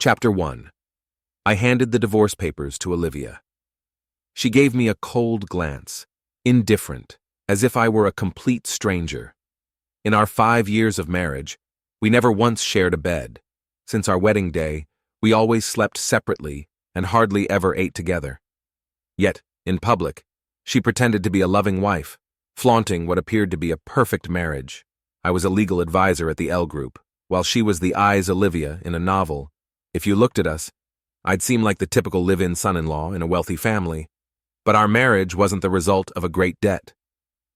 Chapter 1. I handed the divorce papers to Olivia. She gave me a cold glance, indifferent, as if I were a complete stranger. In our 5 years of marriage, we never once shared a bed. Since our wedding day, we always slept separately and hardly ever ate together. Yet, in public, she pretended to be a loving wife, flaunting what appeared to be a perfect marriage. I was a legal advisor at the L Group, while she was the Eyes Olivia in a novel. If you looked at us, I'd seem like the typical live-in son-in-law in a wealthy family. But our marriage wasn't the result of a great debt.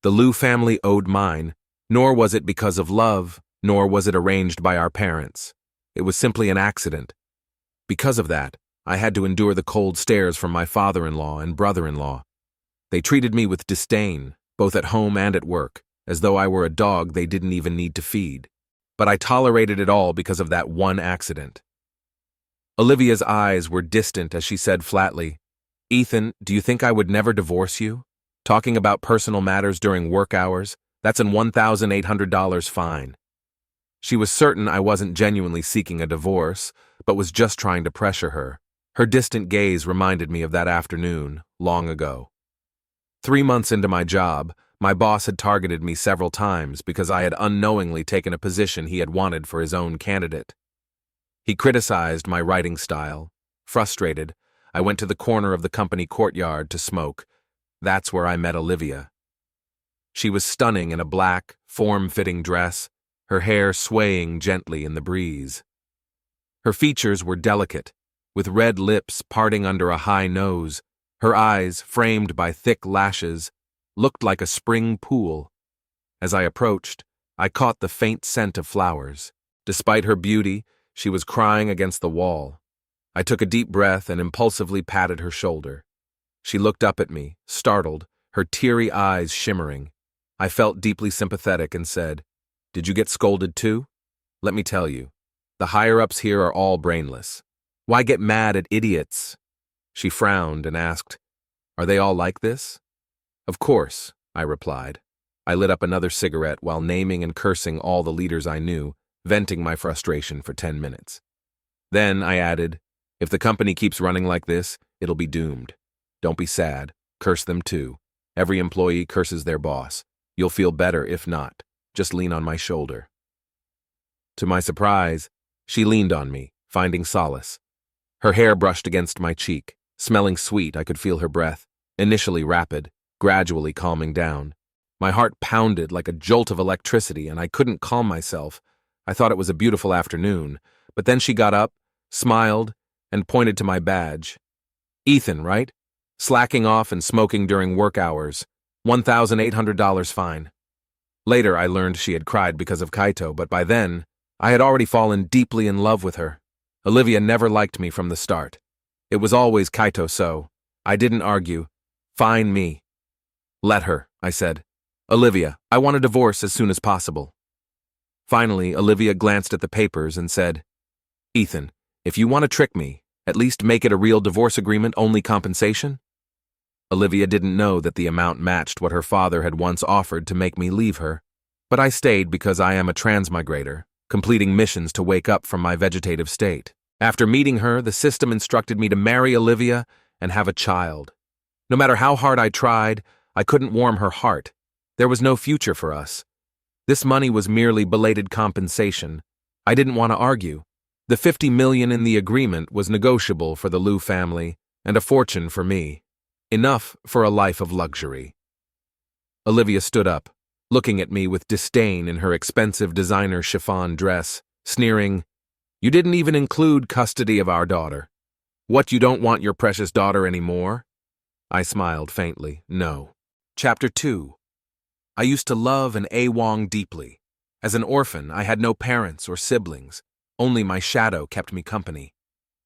The Liu family owed mine, nor was it because of love, nor was it arranged by our parents. It was simply an accident. Because of that, I had to endure the cold stares from my father-in-law and brother-in-law. They treated me with disdain, both at home and at work, as though I were a dog they didn't even need to feed. But I tolerated it all because of that one accident. Olivia's eyes were distant as she said flatly, "Ethan, do you think I would never divorce you? Talking about personal matters during work hours, that's an $1,800 fine." She was certain I wasn't genuinely seeking a divorce, but was just trying to pressure her. Her distant gaze reminded me of that afternoon, long ago. 3 months into my job, my boss had targeted me several times because I had unknowingly taken a position he had wanted for his own candidate. He criticized my writing style. Frustrated, I went to the corner of the company courtyard to smoke. That's where I met Olivia. She was stunning in a black, form-fitting dress, her hair swaying gently in the breeze. Her features were delicate, with red lips parting under a high nose. Her eyes, framed by thick lashes, looked like a spring pool. As I approached, I caught the faint scent of flowers. Despite her beauty, she was crying against the wall. I took a deep breath and impulsively patted her shoulder. She looked up at me, startled, her teary eyes shimmering. I felt deeply sympathetic and said, "Did you get scolded too? Let me tell you, the higher-ups here are all brainless. Why get mad at idiots?" She frowned and asked, "Are they all like this?" "Of course," I replied. I lit up another cigarette while naming and cursing all the leaders I knew, venting my frustration for 10 minutes. Then I added, "If the company keeps running like this, it'll be doomed. Don't be sad. Curse them too. Every employee curses their boss. You'll feel better if not. Just lean on my shoulder." To my surprise, she leaned on me, finding solace. Her hair brushed against my cheek. Smelling sweet, I could feel her breath, initially rapid, gradually calming down. My heart pounded like a jolt of electricity, and I couldn't calm myself. I thought it was a beautiful afternoon, but then she got up, smiled, and pointed to my badge. "Ethan, right? Slacking off and smoking during work hours. $1,800 fine." Later, I learned she had cried because of Kaito, but by then, I had already fallen deeply in love with her. Olivia never liked me from the start. It was always Kaito, so I didn't argue. "Fine me." "Let her," I said. "Olivia, I want a divorce as soon as possible." Finally, Olivia glanced at the papers and said, "Ethan, if you want to trick me, at least make it a real divorce agreement, only compensation?" Olivia didn't know that the amount matched what her father had once offered to make me leave her, but I stayed because I am a transmigrator, completing missions to wake up from my vegetative state. After meeting her, the system instructed me to marry Olivia and have a child. No matter how hard I tried, I couldn't warm her heart. There was no future for us. This money was merely belated compensation. I didn't want to argue. The $50 million in the agreement was negotiable for the Liu family, and a fortune for me. Enough for a life of luxury. Olivia stood up, looking at me with disdain in her expensive designer chiffon dress, sneering, "You didn't even include custody of our daughter. What, you don't want your precious daughter anymore?" I smiled faintly, no. Chapter 2. I used to love an Awong deeply. As an orphan, I had no parents or siblings. Only my shadow kept me company.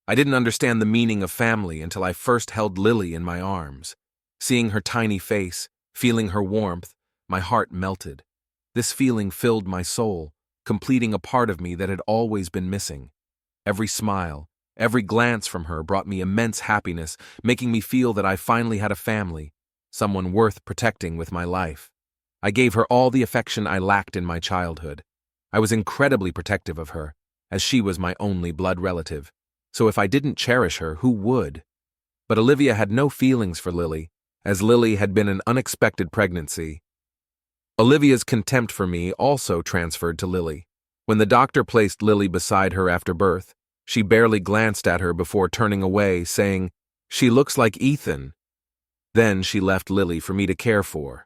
I didn't understand the meaning of family until I first held Lily in my arms. Seeing her tiny face, feeling her warmth, my heart melted. This feeling filled my soul, completing a part of me that had always been missing. Every smile, every glance from her brought me immense happiness, making me feel that I finally had a family, someone worth protecting with my life. I gave her all the affection I lacked in my childhood. I was incredibly protective of her, as she was my only blood relative. so if I didn't cherish her, who would? But Olivia had no feelings for Lily, as Lily had been an unexpected pregnancy. Olivia's contempt for me also transferred to Lily. When the doctor placed Lily beside her after birth, she barely glanced at her before turning away, saying, "She looks like Ethan." Then she left Lily for me to care for.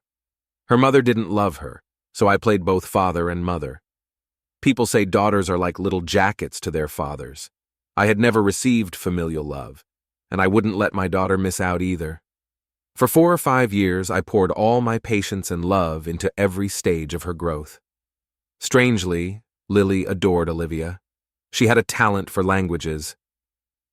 Her mother didn't love her, so I played both father and mother. People say daughters are like little jackets to their fathers. I had never received familial love, and I wouldn't let my daughter miss out either. For 4 or 5 years, I poured all my patience and love into every stage of her growth. Strangely, Lily adored Olivia. She had a talent for languages.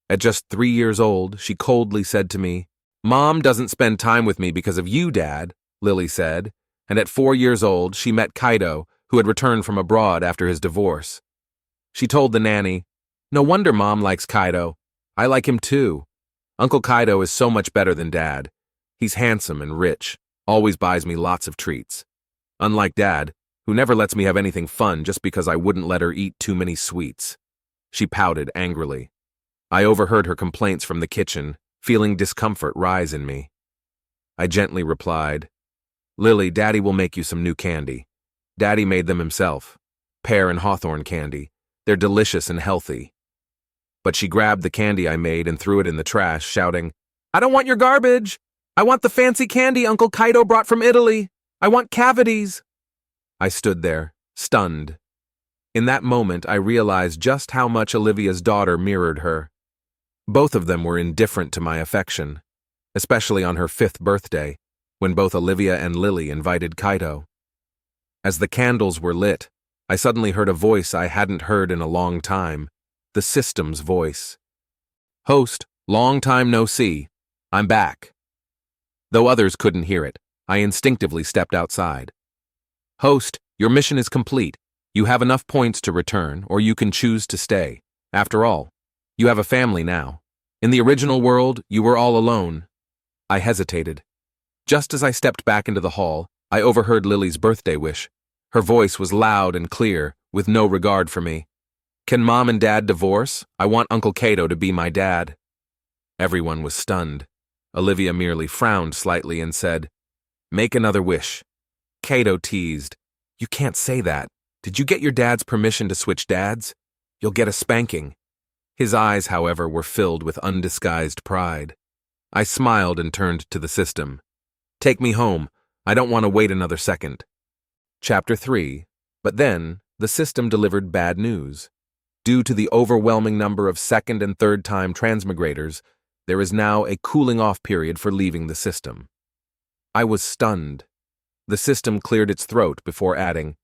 At just 3 years old, she coldly said to me, "Mom doesn't spend time with me because of you, Dad," Lily said, and at 4 years old, she met Kaido, who had returned from abroad after his divorce. She told the nanny, "No wonder Mom likes Kaido. I like him too. Uncle Kaido is so much better than Dad. He's handsome and rich, always buys me lots of treats. Unlike Dad, who never lets me have anything fun just because I wouldn't let her eat too many sweets." She pouted angrily. I overheard her complaints from the kitchen, feeling discomfort rise in me. I gently replied, "Lily, Daddy will make you some new candy. Daddy made them himself. Pear and hawthorn candy. They're delicious and healthy." But she grabbed the candy I made and threw it in the trash, shouting, "I don't want your garbage! I want the fancy candy Uncle Kaido brought from Italy! I want cavities!" I stood there, stunned. In that moment, I realized just how much Olivia's daughter mirrored her. Both of them were indifferent to my affection, especially on her 5th birthday, when both Olivia and Lily invited Kaido. As the candles were lit, I suddenly heard a voice I hadn't heard in a long time, the system's voice. "Host, long time no see. I'm back." Though others couldn't hear it, I instinctively stepped outside. "Host, your mission is complete. You have enough points to return, or you can choose to stay. After all, you have a family now. In the original world, you were all alone." I hesitated. Just as I stepped back into the hall, I overheard Lily's birthday wish. Her voice was loud and clear, with no regard for me. "Can Mom and Dad divorce? I want Uncle Kaido to be my dad." Everyone was stunned. Olivia merely frowned slightly and said, "Make another wish." Kaido teased, "You can't say that. Did you get your dad's permission to switch dads? You'll get a spanking." His eyes, however, were filled with undisguised pride. I smiled and turned to the system. "Take me home. I don't want to wait another second." Chapter 3. But then, the system delivered bad news. Due to the overwhelming number of second and third-time transmigrators, there is now a cooling-off period for leaving the system. I was stunned. The system cleared its throat before adding,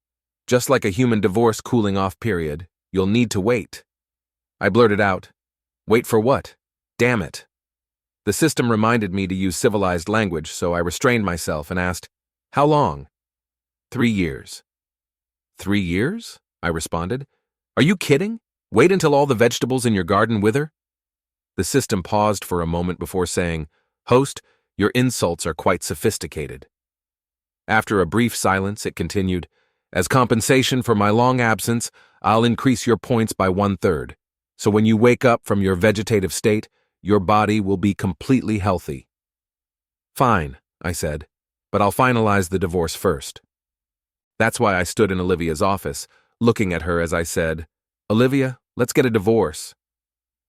"Just like a human divorce cooling-off period, you'll need to wait." I blurted out, "Wait for what? Damn it." The system reminded me to use civilized language, so I restrained myself and asked, "How long?" 3 years. 3 years? I responded. "Are you kidding? Wait until all the vegetables in your garden wither?" The system paused for a moment before saying, "Host, your insults are quite sophisticated." After a brief silence, it continued, "As compensation for my long absence, I'll increase your points by 1/3. So when you wake up from your vegetative state, your body will be completely healthy." "Fine," I said, "but I'll finalize the divorce first." That's why I stood in Olivia's office, looking at her as I said, "Olivia, let's get a divorce."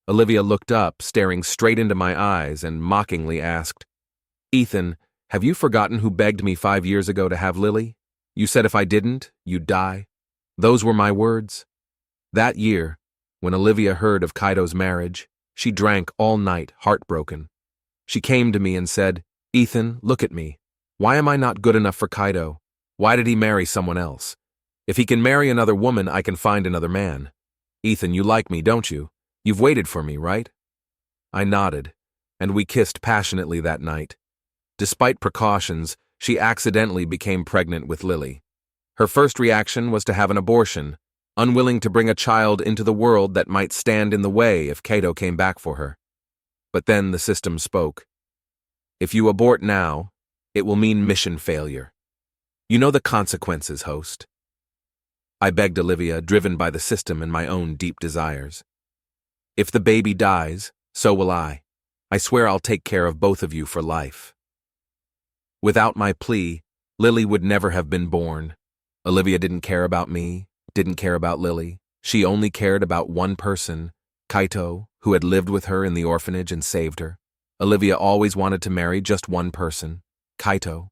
Olivia looked up, staring straight into my eyes, and mockingly asked, "Ethan, have you forgotten who begged me 5 years ago to have Lily? You said if I didn't, you'd die. Those were my words." That year, when Olivia heard of Kaido's marriage, she drank all night, heartbroken. She came to me and said, "Ethan, look at me. Why am I not good enough for Kaido? Why did he marry someone else? If he can marry another woman, I can find another man. Ethan, you like me, don't you? You've waited for me, right?" I nodded, and we kissed passionately that night. Despite precautions, she accidentally became pregnant with Lily. Her first reaction was to have an abortion, unwilling to bring a child into the world that might stand in the way if Kaido came back for her. But then the system spoke. "If you abort now, it will mean mission failure. You know the consequences, host." I begged Olivia, driven by the system and my own deep desires. If the baby dies, so will I. I swear I'll take care of both of you for life. Without my plea, Lily would never have been born. Olivia didn't care about me, didn't care about Lily. She only cared about one person, Kaito, who had lived with her in the orphanage and saved her. Olivia always wanted to marry just one person, Kaito.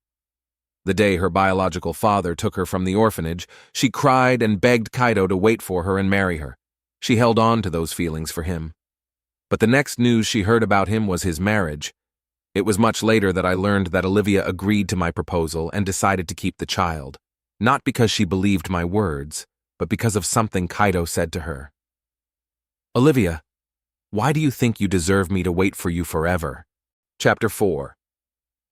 The day her biological father took her from the orphanage, she cried and begged Kaito to wait for her and marry her. She held on to those feelings for him. But the next news she heard about him was his marriage. It was much later that I learned that Olivia agreed to my proposal and decided to keep the child, not because she believed my words, but because of something Kaito said to her. Olivia, why do you think you deserve me to wait for you forever? Chapter 4.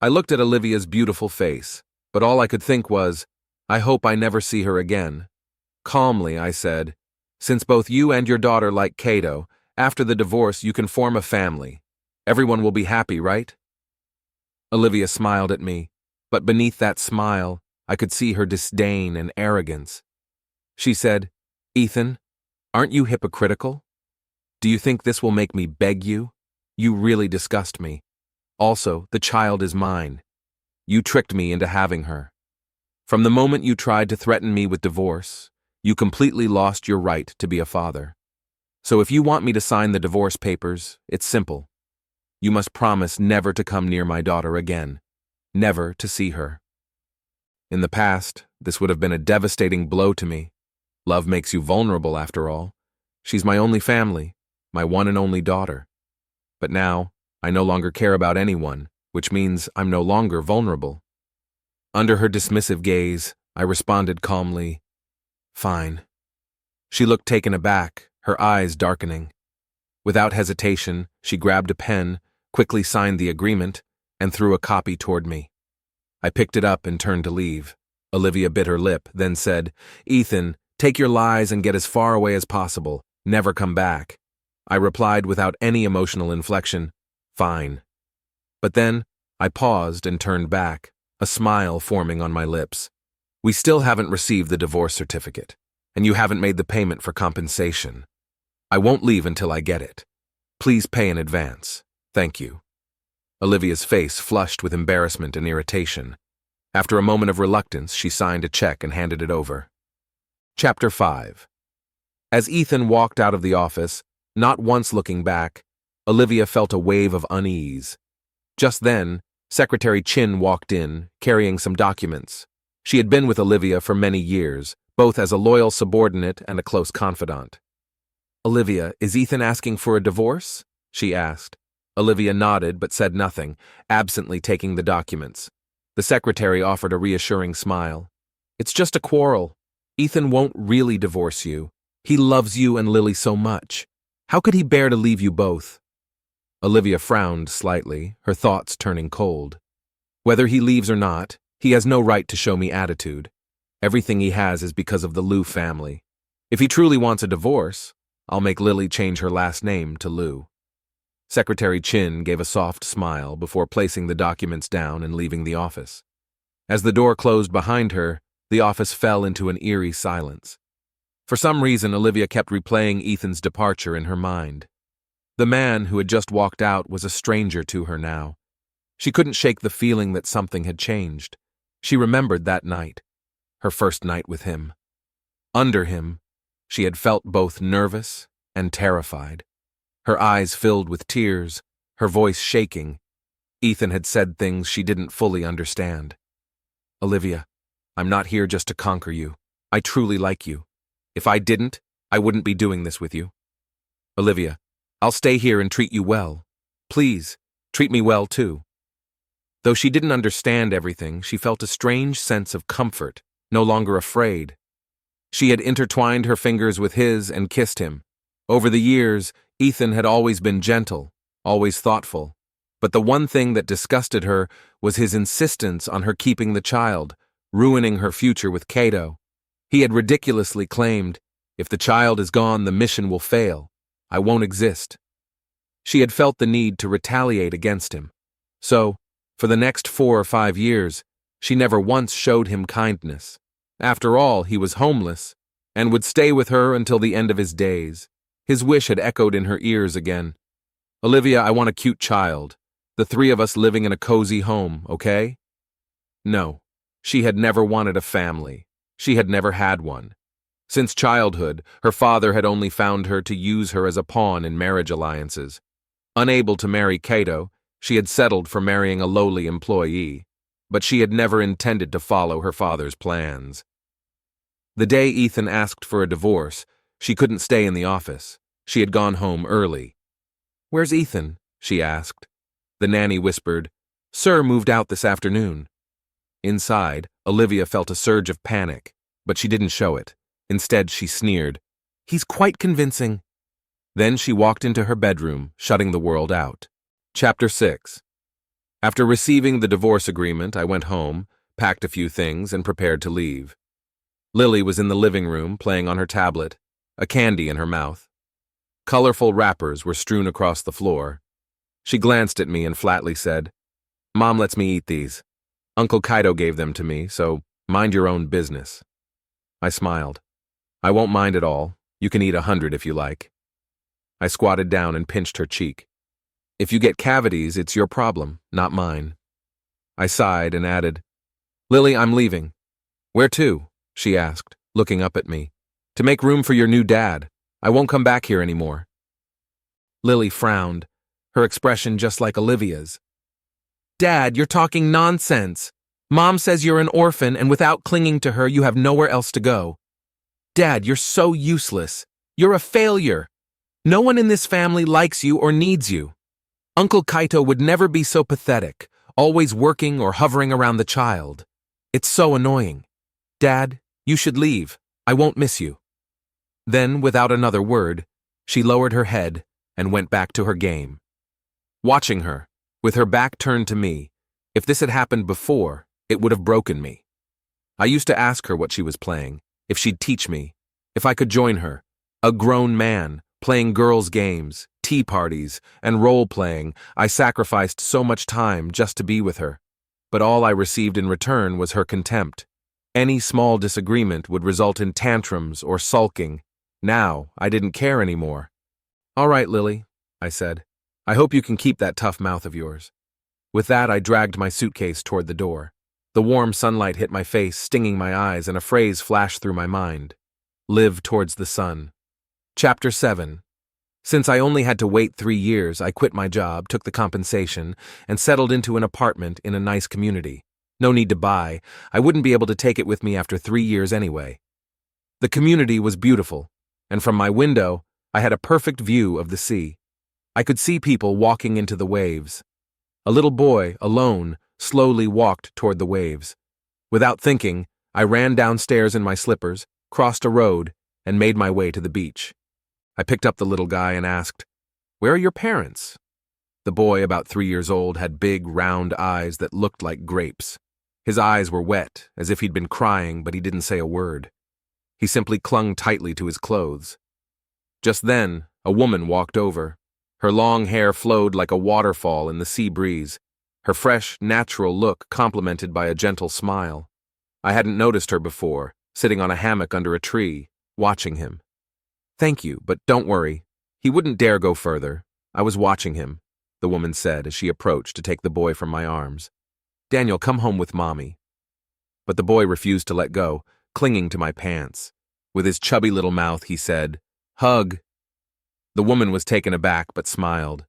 I looked at Olivia's beautiful face, but all I could think was, I hope I never see her again. Calmly, I said, since both you and your daughter like Kaito, after the divorce you can form a family. Everyone will be happy, right? Olivia smiled at me, but beneath that smile, I could see her disdain and arrogance. She said, Ethan, aren't you hypocritical? Do you think this will make me beg you? You really disgust me. Also, the child is mine. You tricked me into having her. From the moment you tried to threaten me with divorce, you completely lost your right to be a father. So if you want me to sign the divorce papers, it's simple. You must promise never to come near my daughter again, never to see her. In the past, this would have been a devastating blow to me. Love makes you vulnerable, after all. She's my only family, my one and only daughter. But now, I no longer care about anyone, which means I'm no longer vulnerable. Under her dismissive gaze, I responded calmly, Fine. She looked taken aback, her eyes darkening. Without hesitation, she grabbed a pen, quickly signed the agreement, and threw a copy toward me. I picked it up and turned to leave. Olivia bit her lip, then said, Ethan, take your lies and get as far away as possible. Never come back. I replied without any emotional inflection, Fine. But then, I paused and turned back, a smile forming on my lips. We still haven't received the divorce certificate, and you haven't made the payment for compensation. I won't leave until I get it. Please pay in advance. Thank you. Olivia's face flushed with embarrassment and irritation. After a moment of reluctance, she signed a check and handed it over. Chapter 5. As Ethan walked out of the office, not once looking back, Olivia felt a wave of unease. Just then, Secretary Chin walked in, carrying some documents. She had been with Olivia for many years, both as a loyal subordinate and a close confidant. Olivia, is Ethan asking for a divorce? She asked. Olivia nodded but said nothing, absently taking the documents. The secretary offered a reassuring smile. It's just a quarrel. Ethan won't really divorce you. He loves you and Lily so much. How could he bear to leave you both? Olivia frowned slightly, her thoughts turning cold. Whether he leaves or not, he has no right to show me attitude. Everything he has is because of the Liu family. If he truly wants a divorce, I'll make Lily change her last name to Liu. Secretary Chin gave a soft smile before placing the documents down and leaving the office. As the door closed behind her, the office fell into an eerie silence. For some reason, Olivia kept replaying Ethan's departure in her mind. The man who had just walked out was a stranger to her now. She couldn't shake the feeling that something had changed. She remembered that night, her first night with him. Under him, she had felt both nervous and terrified. Her eyes filled with tears, her voice shaking. Ethan had said things she didn't fully understand. Olivia, I'm not here just to conquer you. I truly like you. If I didn't, I wouldn't be doing this with you. Olivia, I'll stay here and treat you well. Please, treat me well too. Though she didn't understand everything, she felt a strange sense of comfort, no longer afraid. She had intertwined her fingers with his and kissed him. Over the years, Ethan had always been gentle, always thoughtful. But the one thing that disgusted her was his insistence on her keeping the child, ruining her future with Kaito. He had ridiculously claimed, if the child is gone, the mission will fail. I won't exist. She had felt the need to retaliate against him. So, for the next 4 or 5 years, she never once showed him kindness. After all, he was homeless, and would stay with her until the end of his days. His wish had echoed in her ears again. Olivia, I want a cute child. The three of us living in a cozy home, okay? No. She had never wanted a family. She had never had one. Since childhood, her father had only found her to use her as a pawn in marriage alliances. Unable to marry Cato, she had settled for marrying a lowly employee, but she had never intended to follow her father's plans. The day Ethan asked for a divorce, she couldn't stay in the office. She had gone home early. "Where's Ethan?" she asked. The nanny whispered, "Sir moved out this afternoon." Inside, Olivia felt a surge of panic, but she didn't show it. Instead, she sneered, "He's quite convincing." Then she walked into her bedroom, shutting the world out. Chapter 6. After receiving the divorce agreement, I went home, packed a few things, and prepared to leave. Lily was in the living room, playing on her tablet, a candy in her mouth. Colorful wrappers were strewn across the floor. She glanced at me and flatly said, "Mom lets me eat these. Uncle Caito gave them to me, so mind your own business." I smiled. "I won't mind at all. You can eat 100 if you like." I squatted down and pinched her cheek. "If you get cavities, it's your problem, not mine." I sighed and added, "Lily, I'm leaving." "Where to?" she asked, looking up at me. "To make room for your new dad. I won't come back here anymore." Lily frowned, her expression just like Olivia's. "Dad, you're talking nonsense. Mom says you're an orphan, and without clinging to her, you have nowhere else to go. Dad, you're so useless. You're a failure. No one in this family likes you or needs you. Uncle Caito would never be so pathetic, always working or hovering around the child. It's so annoying. Dad, you should leave. I won't miss you." Then, without another word, she lowered her head and went back to her game. Watching her, with her back turned to me, if this had happened before, it would have broken me. I used to ask her what she was playing, if she'd teach me, if I could join her, a grown man, playing girls' games, tea parties, and role-playing. I sacrificed so much time just to be with her, but all I received in return was her contempt. Any small disagreement would result in tantrums or sulking. Now, I didn't care anymore. "All right, Lily," I said. "I hope you can keep that tough mouth of yours." With that, I dragged my suitcase toward the door. The warm sunlight hit my face, stinging my eyes, and a phrase flashed through my mind. Live towards the sun. Chapter 7. Since I only had to wait 3 years, I quit my job, took the compensation, and settled into an apartment in a nice community. No need to buy. I wouldn't be able to take it with me after 3 years anyway. The community was beautiful, and from my window, I had a perfect view of the sea. I could see people walking into the waves. A little boy, alone, slowly walked toward the waves. Without thinking, I ran downstairs in my slippers, crossed a road, and made my way to the beach. I picked up the little guy and asked, "Where are your parents?" The boy, about 3 years old, had big, round eyes that looked like grapes. His eyes were wet, as if he'd been crying, but he didn't say a word. He simply clung tightly to his clothes. Just then, a woman walked over. Her long hair flowed like a waterfall in the sea breeze, her fresh, natural look complemented by a gentle smile. I hadn't noticed her before, sitting on a hammock under a tree, watching him. "Thank you, but don't worry. He wouldn't dare go further. I was watching him," the woman said as she approached to take the boy from my arms. "Daniel, come home with Mommy." But the boy refused to let go, clinging to my pants. With his chubby little mouth, he said, "Hug." The woman was taken aback but smiled.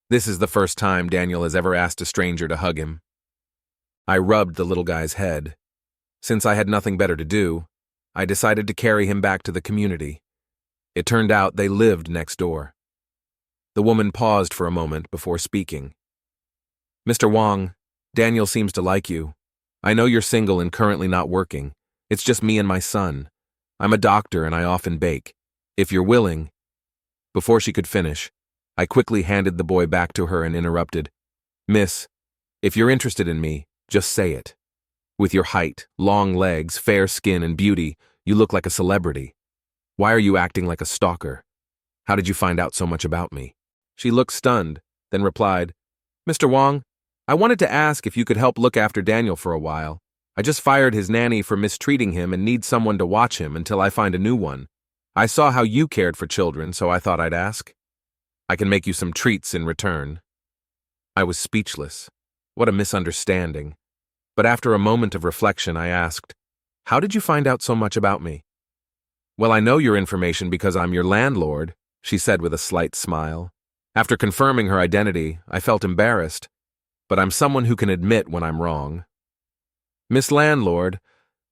This is the first time Daniel has ever asked a stranger to hug him. I rubbed the little guy's head. Since I had nothing better to do, I decided to carry him back to the community. It turned out they lived next door. The woman paused for a moment before speaking. "Mr. Wong, Daniel seems to like you. I know you're single and currently not working. It's just me and my son. I'm a doctor and I often bake. If you're willing—" Before she could finish, I quickly handed the boy back to her and interrupted. "Miss, if you're interested in me, just say it. With your height, long legs, fair skin, and beauty, you look like a celebrity. Why are you acting like a stalker? How did you find out so much about me?" She looked stunned, then replied, "Mr. Wong, I wanted to ask if you could help look after Daniel for a while. I just fired his nanny for mistreating him and need someone to watch him until I find a new one. I saw how you cared for children, so I thought I'd ask. I can make you some treats in return." I was speechless. What a misunderstanding. But after a moment of reflection, I asked, "How did you find out so much about me?" "Well, I know your information because I'm your landlord," she said with a slight smile. After confirming her identity, I felt embarrassed, but I'm someone who can admit when I'm wrong. "Miss Landlord,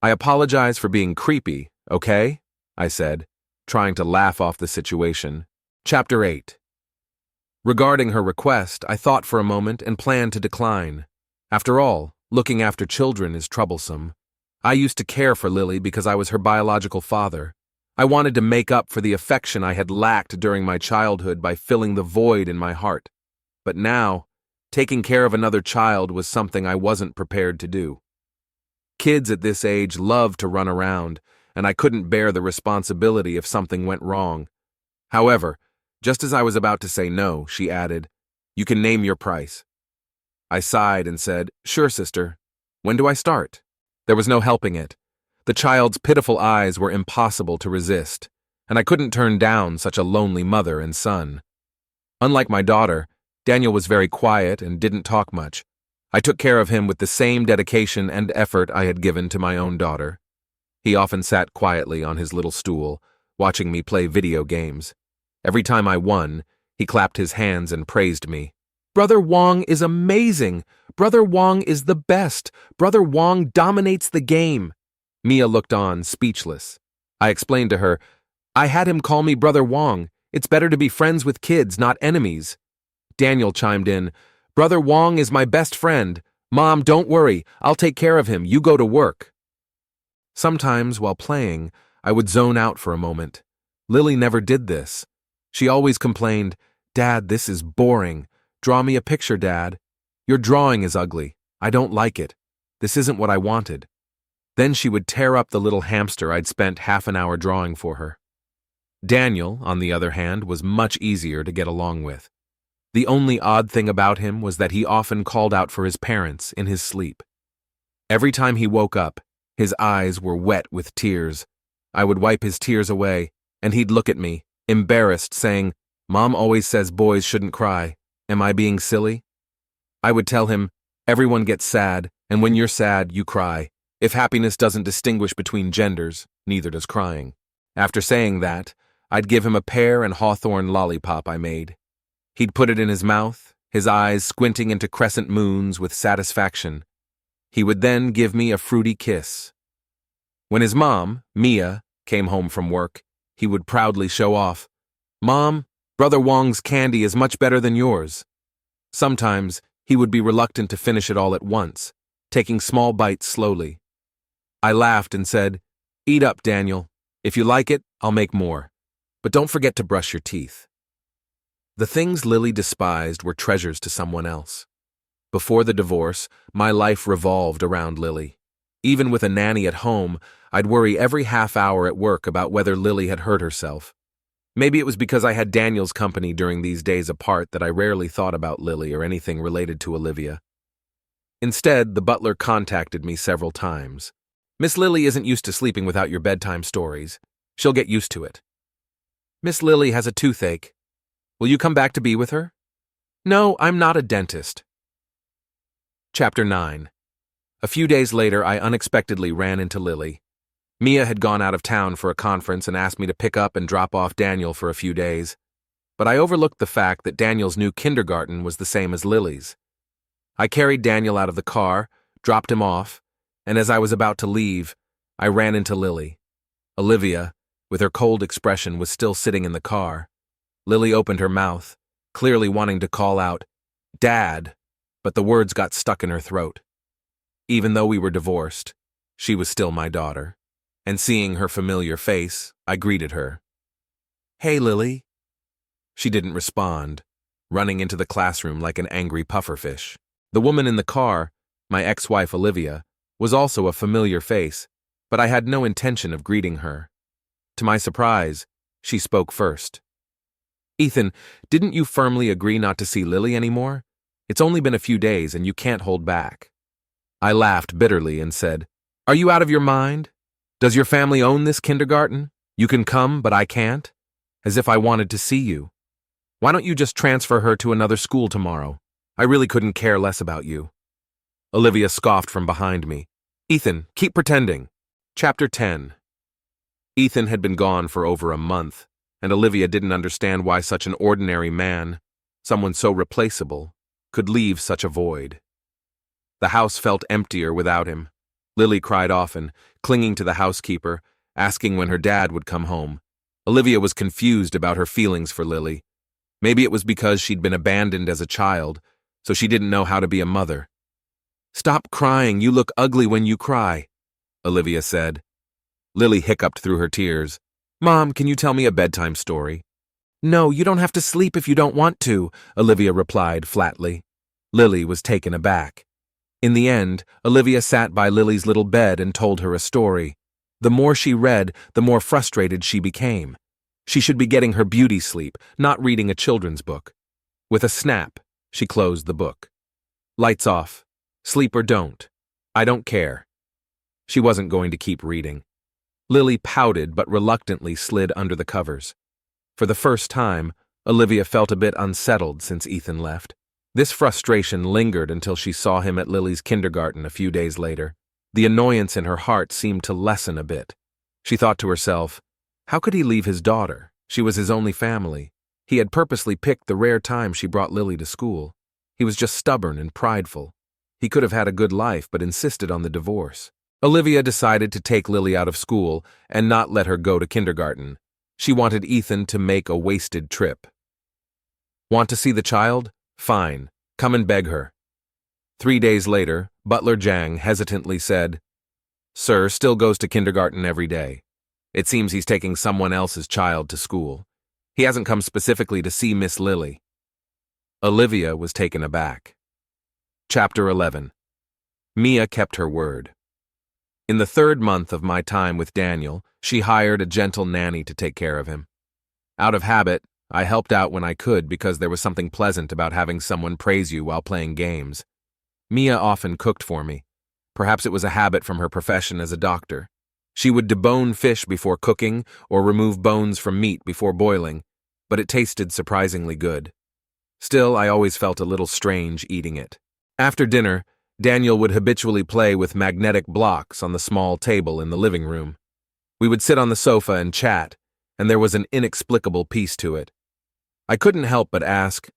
I apologize for being creepy, okay?" I said, trying to laugh off the situation. Chapter 8. Regarding her request, I thought for a moment and planned to decline. After all, looking after children is troublesome. I used to care for Lily because I was her biological father. I wanted to make up for the affection I had lacked during my childhood by filling the void in my heart. But now, taking care of another child was something I wasn't prepared to do. Kids at this age love to run around, and I couldn't bear the responsibility if something went wrong. However, just as I was about to say no, she added, "You can name your price." I sighed and said, "Sure, sister. When do I start?" There was no helping it. The child's pitiful eyes were impossible to resist, and I couldn't turn down such a lonely mother and son. Unlike my daughter, Daniel was very quiet and didn't talk much. I took care of him with the same dedication and effort I had given to my own daughter. He often sat quietly on his little stool, watching me play video games. Every time I won, he clapped his hands and praised me. "Brother Wong is amazing! Brother Wong is the best! Brother Wong dominates the game!" Mia looked on, speechless. I explained to her, "I had him call me Brother Wong. It's better to be friends with kids, not enemies." Daniel chimed in, "Brother Wong is my best friend. Mom, don't worry. I'll take care of him. You go to work." Sometimes, while playing, I would zone out for a moment. Lily never did this. She always complained, "Dad, this is boring. Draw me a picture, Dad. Your drawing is ugly. I don't like it. This isn't what I wanted." Then she would tear up the little hamster I'd spent half an hour drawing for her. Daniel, on the other hand, was much easier to get along with. The only odd thing about him was that he often called out for his parents in his sleep. Every time he woke up, his eyes were wet with tears. I would wipe his tears away, and he'd look at me, embarrassed, saying, "Mom always says boys shouldn't cry. Am I being silly?" I would tell him, "Everyone gets sad, and when you're sad, you cry. If happiness doesn't distinguish between genders, neither does crying." After saying that, I'd give him a pear and hawthorn lollipop I made. He'd put it in his mouth, his eyes squinting into crescent moons with satisfaction. He would then give me a fruity kiss. When his mom, Mia, came home from work, he would proudly show off, "Mom, Brother Wong's candy is much better than yours." Sometimes, he would be reluctant to finish it all at once, taking small bites slowly. I laughed and said, "Eat up, Daniel. If you like it, I'll make more. But don't forget to brush your teeth." The things Lily despised were treasures to someone else. Before the divorce, my life revolved around Lily. Even with a nanny at home, I'd worry every half hour at work about whether Lily had hurt herself. Maybe it was because I had Daniel's company during these days apart that I rarely thought about Lily or anything related to Olivia. Instead, the butler contacted me several times. "Miss Lily isn't used to sleeping without your bedtime stories. She'll get used to it." "Miss Lily has a toothache. Will you come back to be with her?" "No, I'm not a dentist." Chapter 9. A few days later, I unexpectedly ran into Lily. Mia had gone out of town for a conference and asked me to pick up and drop off Daniel for a few days. But I overlooked the fact that Daniel's new kindergarten was the same as Lily's. I carried Daniel out of the car, dropped him off, and as I was about to leave, I ran into Lily. Olivia, with her cold expression, was still sitting in the car. Lily opened her mouth, clearly wanting to call out, "Dad," but the words got stuck in her throat. Even though we were divorced, she was still my daughter, and seeing her familiar face, I greeted her. "Hey, Lily." She didn't respond, running into the classroom like an angry pufferfish. The woman in the car, my ex-wife Olivia, was also a familiar face, but I had no intention of greeting her. To my surprise, she spoke first. "Ethan, didn't you firmly agree not to see Lily anymore? It's only been a few days and you can't hold back." I laughed bitterly and said, "Are you out of your mind? Does your family own this kindergarten? You can come, but I can't? As if I wanted to see you. Why don't you just transfer her to another school tomorrow? I really couldn't care less about you. Olivia scoffed from behind me. Ethan, keep pretending. Chapter 10. Ethan had been gone for over a month, and Olivia didn't understand why such an ordinary man, someone so replaceable, could leave such a void. The house felt emptier without him. Lily cried often, clinging to the housekeeper, asking when her dad would come home. Olivia was confused about her feelings for Lily. Maybe it was because she'd been abandoned as a child, so she didn't know how to be a mother. "Stop crying, you look ugly when you cry," Olivia said. Lily hiccuped through her tears. "Mom, can you tell me a bedtime story?" "No, you don't have to sleep if you don't want to," Olivia replied flatly. Lily was taken aback. In the end, Olivia sat by Lily's little bed and told her a story. The more she read, the more frustrated she became. She should be getting her beauty sleep, not reading a children's book. With a snap, she closed the book. "Lights off. Sleep or don't. I don't care." She wasn't going to keep reading. Lily pouted but reluctantly slid under the covers. For the first time, Olivia felt a bit unsettled since Ethan left. This frustration lingered until she saw him at Lily's kindergarten a few days later. The annoyance in her heart seemed to lessen a bit. She thought to herself, how could he leave his daughter? She was his only family. He had purposely picked the rare time she brought Lily to school. He was just stubborn and prideful. He could have had a good life but insisted on the divorce. Olivia decided to take Lily out of school and not let her go to kindergarten. She wanted Ethan to make a wasted trip. "Want to see the child? Fine. Come and beg her." 3 days later, Butler Jang hesitantly said, "Sir still goes to kindergarten every day. It seems he's taking someone else's child to school. He hasn't come specifically to see Miss Lily." Olivia was taken aback. Chapter 11. Mia kept her word. In the 3rd month of my time with Daniel, she hired a gentle nanny to take care of him. Out of habit, I helped out when I could because there was something pleasant about having someone praise you while playing games. Mia often cooked for me. Perhaps it was a habit from her profession as a doctor. She would debone fish before cooking or remove bones from meat before boiling, but it tasted surprisingly good. Still, I always felt a little strange eating it. After dinner, Daniel would habitually play with magnetic blocks on the small table in the living room. We would sit on the sofa and chat, and there was an inexplicable peace to it. I couldn't help but ask,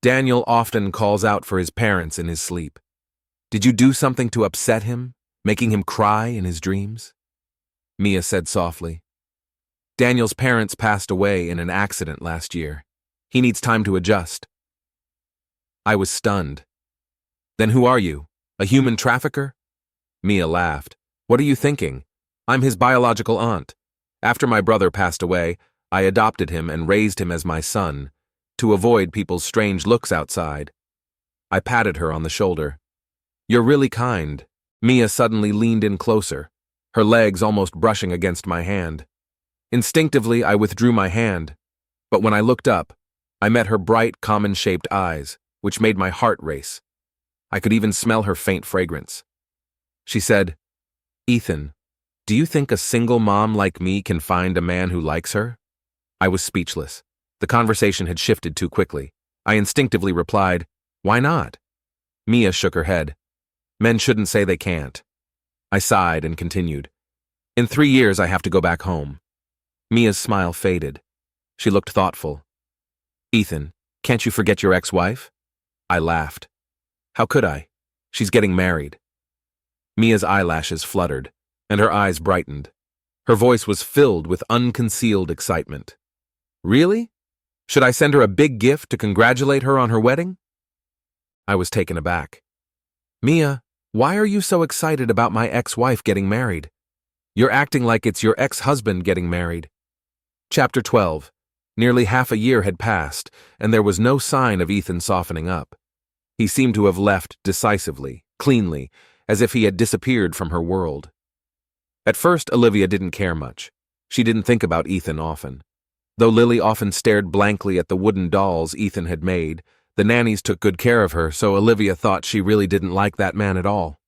"Daniel often calls out for his parents in his sleep. Did you do something to upset him, making him cry in his dreams?" Mia said softly, "Daniel's parents passed away in an accident last year. He needs time to adjust." I was stunned. "Then who are you? A human trafficker?" Mia laughed. "What are you thinking? I'm his biological aunt. After my brother passed away, I adopted him and raised him as my son, to avoid people's strange looks outside." I patted her on the shoulder. "You're really kind." Mia suddenly leaned in closer, her legs almost brushing against my hand. Instinctively, I withdrew my hand, but when I looked up, I met her bright, common-shaped eyes, which made my heart race. I could even smell her faint fragrance. She said, "Ethan, do you think a single mom like me can find a man who likes her?" I was speechless. The conversation had shifted too quickly. I instinctively replied, "Why not?" Mia shook her head. "Men shouldn't say they can't." I sighed and continued, "In 3 years I have to go back home." Mia's smile faded. She looked thoughtful. "Ethan, can't you forget your ex-wife?" I laughed. "How could I? She's getting married." Mia's eyelashes fluttered, and her eyes brightened. Her voice was filled with unconcealed excitement. "Really? Should I send her a big gift to congratulate her on her wedding?" I was taken aback. "Mia, why are you so excited about my ex-wife getting married? You're acting like it's your ex-husband getting married." Chapter 12. Nearly half a year had passed, and there was no sign of Ethan softening up. He seemed to have left decisively, cleanly, as if he had disappeared from her world. At first, Olivia didn't care much. She didn't think about Ethan often. Though Lily often stared blankly at the wooden dolls Ethan had made, the nannies took good care of her, so Olivia thought she really didn't like that man at all.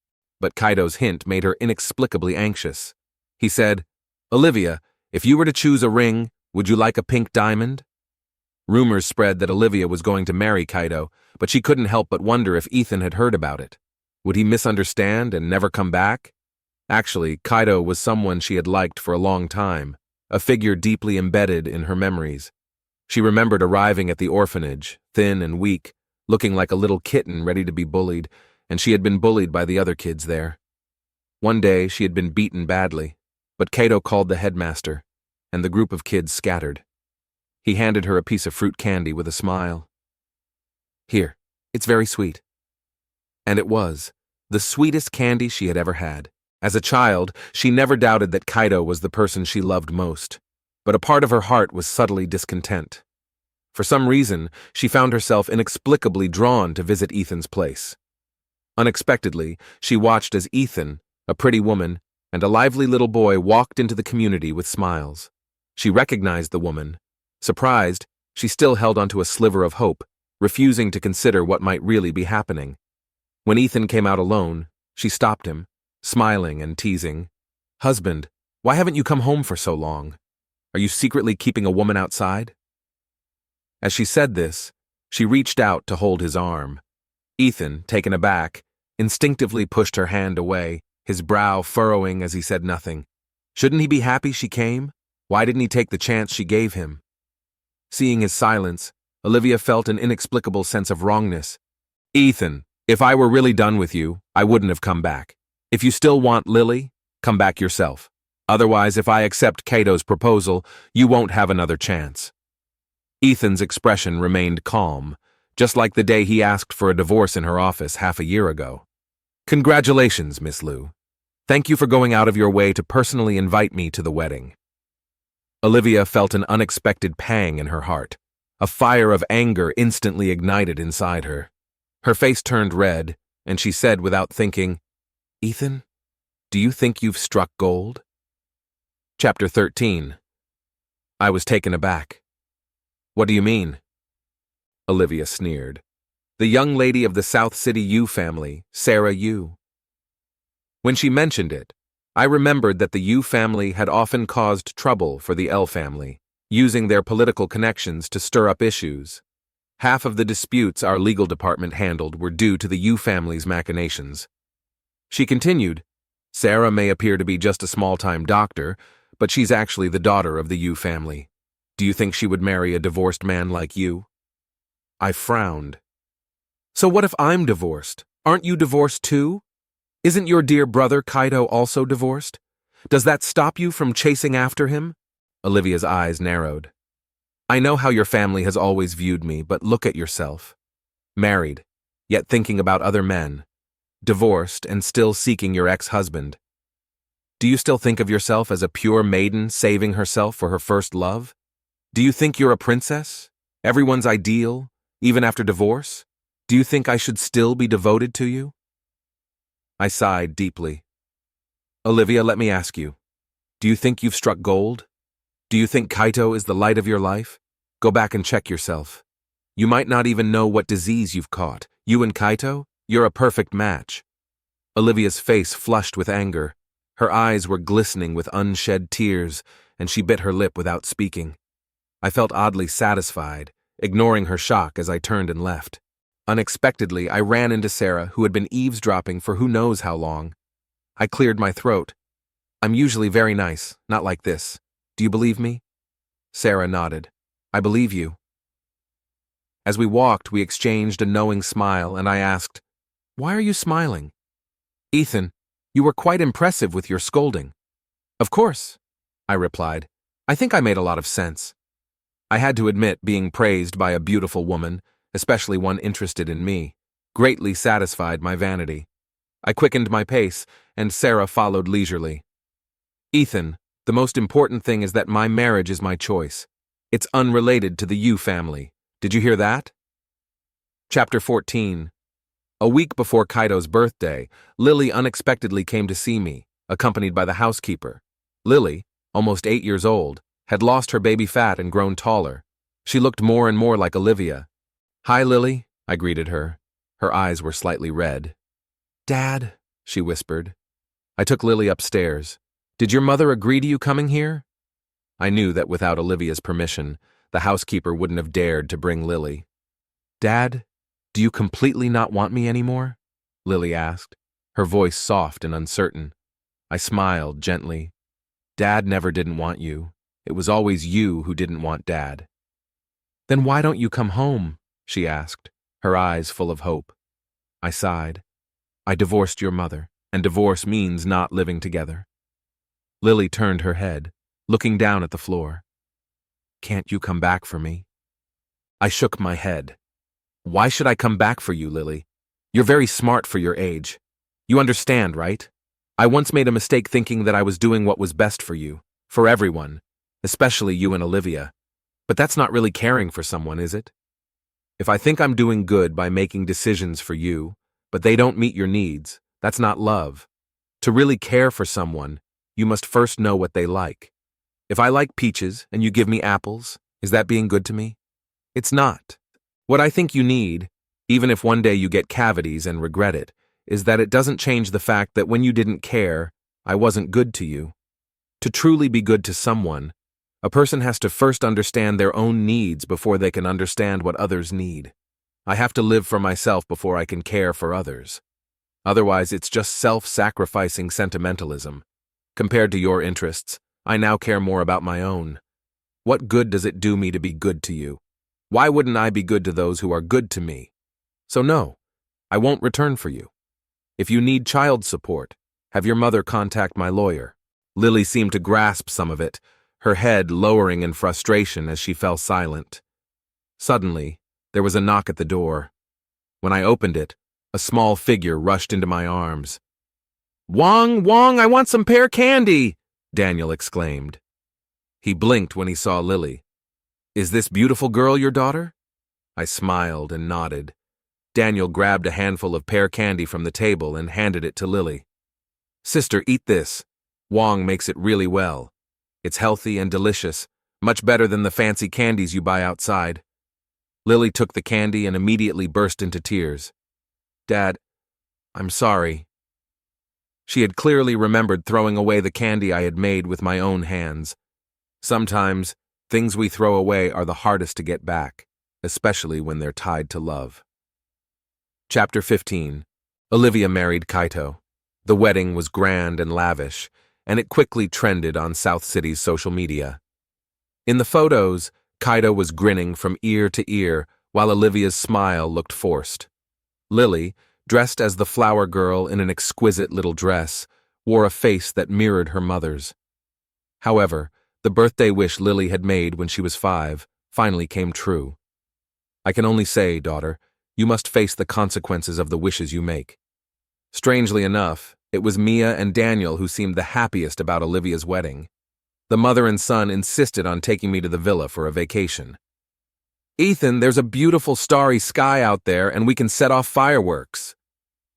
But Kaido's hint made her inexplicably anxious. He said, "Olivia, If you were to choose a ring, would you like a pink diamond? Rumors spread that Olivia was going to marry Kaito, but she couldn't help but wonder if Ethan had heard about it. Would he misunderstand and never come back? Actually, Kaito was someone she had liked for a long time, a figure deeply embedded in her memories. She remembered arriving at the orphanage, thin and weak, looking like a little kitten ready to be bullied, and she had been bullied by the other kids there. One day, she had been beaten badly, but Kaito called the headmaster, and the group of kids scattered. He handed her a piece of fruit candy with a smile. "Here, it's very sweet." And it was, the sweetest candy she had ever had. As a child, she never doubted that Kaito was the person she loved most, but a part of her heart was subtly discontent. For some reason, she found herself inexplicably drawn to visit Ethan's place. Unexpectedly, she watched as Ethan, a pretty woman, and a lively little boy walked into the community with smiles. She recognized the woman. Surprised, she still held onto a sliver of hope, refusing to consider what might really be happening. When Ethan came out alone, she stopped him, smiling and teasing. "Husband, why haven't you come home for so long? Are you secretly keeping a woman outside?" As she said this, she reached out to hold his arm. Ethan, taken aback, instinctively pushed her hand away, his brow furrowing as he said nothing. Shouldn't he be happy she came? Why didn't he take the chance she gave him? Seeing his silence, Olivia felt an inexplicable sense of wrongness. "Ethan, if I were really done with you, I wouldn't have come back. If you still want Lily, come back yourself. Otherwise, if I accept Kaito's proposal, you won't have another chance." Ethan's expression remained calm, just like the day he asked for a divorce in her office half a year ago. "Congratulations, Miss Liu. Thank you for going out of your way to personally invite me to the wedding." Olivia felt an unexpected pang in her heart. A fire of anger instantly ignited inside her. Her face turned red, and she said without thinking, "Ethan, do you think you've struck gold?" Chapter 13. I was taken aback. "What do you mean?" Olivia sneered. "The young lady of the South City Yu family, Sarah Yu." When she mentioned it, I remembered that the Yu family had often caused trouble for the L family, using their political connections to stir up issues. Half of the disputes our legal department handled were due to the Yu family's machinations. She continued, "Sarah may appear to be just a small-time doctor, but she's actually the daughter of the Yu family. Do you think she would marry a divorced man like you?" I frowned. "So what if I'm divorced? Aren't you divorced too? Isn't your dear brother Kaito also divorced? Does that stop you from chasing after him?" Olivia's eyes narrowed. "I know how your family has always viewed me, but look at yourself. Married, yet thinking about other men. Divorced and still seeking your ex-husband. Do you still think of yourself as a pure maiden saving herself for her first love? Do you think you're a princess? Everyone's ideal, even after divorce? Do you think I should still be devoted to you?" I sighed deeply. "Olivia, let me ask you. Do you think you've struck gold? Do you think Kaito is the light of your life? Go back and check yourself. You might not even know what disease you've caught. You and Kaito, you're a perfect match." Olivia's face flushed with anger. Her eyes were glistening with unshed tears, and she bit her lip without speaking. I felt oddly satisfied, ignoring her shock as I turned and left. Unexpectedly, I ran into Sarah, who had been eavesdropping for who knows how long. I cleared my throat. "I'm usually very nice, not like this. Do you believe me?" Sarah nodded. "I believe you." As we walked, we exchanged a knowing smile, and I asked, "Why are you smiling?" "Ethan, you were quite impressive with your scolding." "Of course," I replied. "I think I made a lot of sense." I had to admit being praised by a beautiful woman, especially one interested in me, greatly satisfied my vanity. I quickened my pace, and Sarah followed leisurely. "Ethan, the most important thing is that my marriage is my choice. It's unrelated to the Yu family. Did you hear that?" Chapter 14. A week before Kaito's birthday, Lily unexpectedly came to see me, accompanied by the housekeeper. Lily, almost 8 years old, had lost her baby fat and grown taller. She looked more and more like Olivia. "Hi, Lily," I greeted her. Her eyes were slightly red. "Dad," she whispered. I took Lily upstairs. "Did your mother agree to you coming here?" I knew that without Olivia's permission, the housekeeper wouldn't have dared to bring Lily. "Dad, do you completely not want me anymore?" Lily asked, her voice soft and uncertain. I smiled gently. "Dad never didn't want you. It was always you who didn't want Dad." "Then why don't you come home?" she asked, her eyes full of hope. I sighed. "I divorced your mother, and divorce means not living together." Lily turned her head, looking down at the floor. "Can't you come back for me?" I shook my head. "Why should I come back for you, Lily? You're very smart for your age. You understand, right? I once made a mistake thinking that I was doing what was best for you, for everyone, especially you and Olivia. But that's not really caring for someone, is it? If I think I'm doing good by making decisions for you, but they don't meet your needs, that's not love. To really care for someone, you must first know what they like. If I like peaches and you give me apples, is that being good to me? It's not. What I think you need, even if one day you get cavities and regret it, is that it doesn't change the fact that when you didn't care, I wasn't good to you. To truly be good to someone, a person has to first understand their own needs before they can understand what others need. I have to live for myself before I can care for others. Otherwise, it's just self-sacrificing sentimentalism. Compared to your interests, I now care more about my own. What good does it do me to be good to you? Why wouldn't I be good to those who are good to me? So no, I won't return for you. If you need child support, have your mother contact my lawyer." Lily seemed to grasp some of it, her head lowering in frustration as she fell silent. Suddenly, there was a knock at the door. When I opened it, a small figure rushed into my arms. "Wong, Wong, I want some pear candy!" Daniel exclaimed. He blinked when he saw Lily. "Is this beautiful girl your daughter?" I smiled and nodded. Daniel grabbed a handful of pear candy from the table and handed it to Lily. "Sister, eat this. Wong makes it really well. It's healthy and delicious, much better than the fancy candies you buy outside." Lily took the candy and immediately burst into tears. "Dad, I'm sorry." She had clearly remembered throwing away the candy I had made with my own hands. Sometimes, things we throw away are the hardest to get back, especially when they're tied to love. Chapter 15. Olivia married Kaito. The wedding was grand and lavish, and it quickly trended on South City's social media. In the photos, Kaito was grinning from ear to ear, while Olivia's smile looked forced. Lily, dressed as the flower girl in an exquisite little dress, wore a face that mirrored her mother's. However, the birthday wish Lily had made when she was 5 finally came true. "I can only say, daughter, you must face the consequences of the wishes you make." Strangely enough, it was Mia and Daniel who seemed the happiest about Olivia's wedding. The mother and son insisted on taking me to the villa for a vacation. "Ethan, there's a beautiful starry sky out there and we can set off fireworks."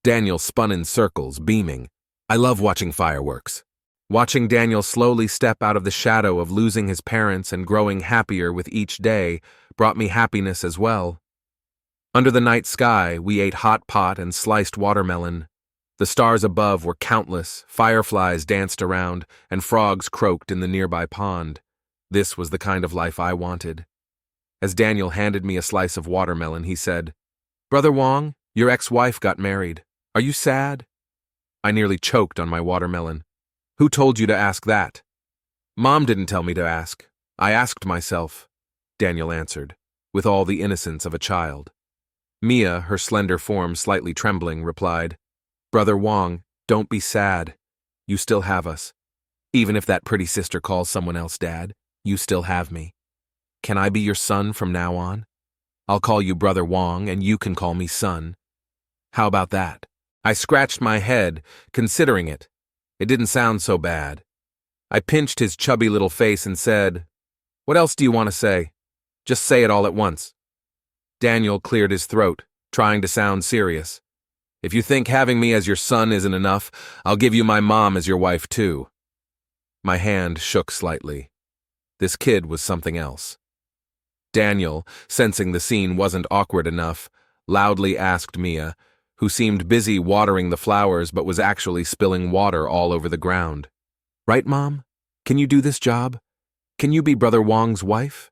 Daniel spun in circles, beaming. I love watching fireworks. Watching Daniel slowly step out of the shadow of losing his parents and growing happier with each day brought me happiness as well. Under the night sky, we ate hot pot and sliced watermelon. The stars above were countless, fireflies danced around, and frogs croaked in the nearby pond. This was the kind of life I wanted. As Daniel handed me a slice of watermelon, he said, "Brother Wong, your ex-wife got married. Are you sad?" I nearly choked on my watermelon. "Who told you to ask that?" "Mom didn't tell me to ask. I asked myself," Daniel answered, with all the innocence of a child. Mia, her slender form slightly trembling, replied, "Brother Wong, don't be sad. You still have us. Even if that pretty sister calls someone else dad, you still have me. Can I be your son from now on? I'll call you Brother Wong and you can call me son. How about that?" I scratched my head, considering it. It didn't sound so bad. I pinched his chubby little face and said, "What else do you want to say? Just say it all at once." Daniel cleared his throat, trying to sound serious. "If you think having me as your son isn't enough, I'll give you my mom as your wife too." My hand shook slightly. This kid was something else. Daniel, sensing the scene wasn't awkward enough, loudly asked Mia, who seemed busy watering the flowers but was actually spilling water all over the ground. "Right, Mom? Can you do this job? Can you be Brother Wong's wife?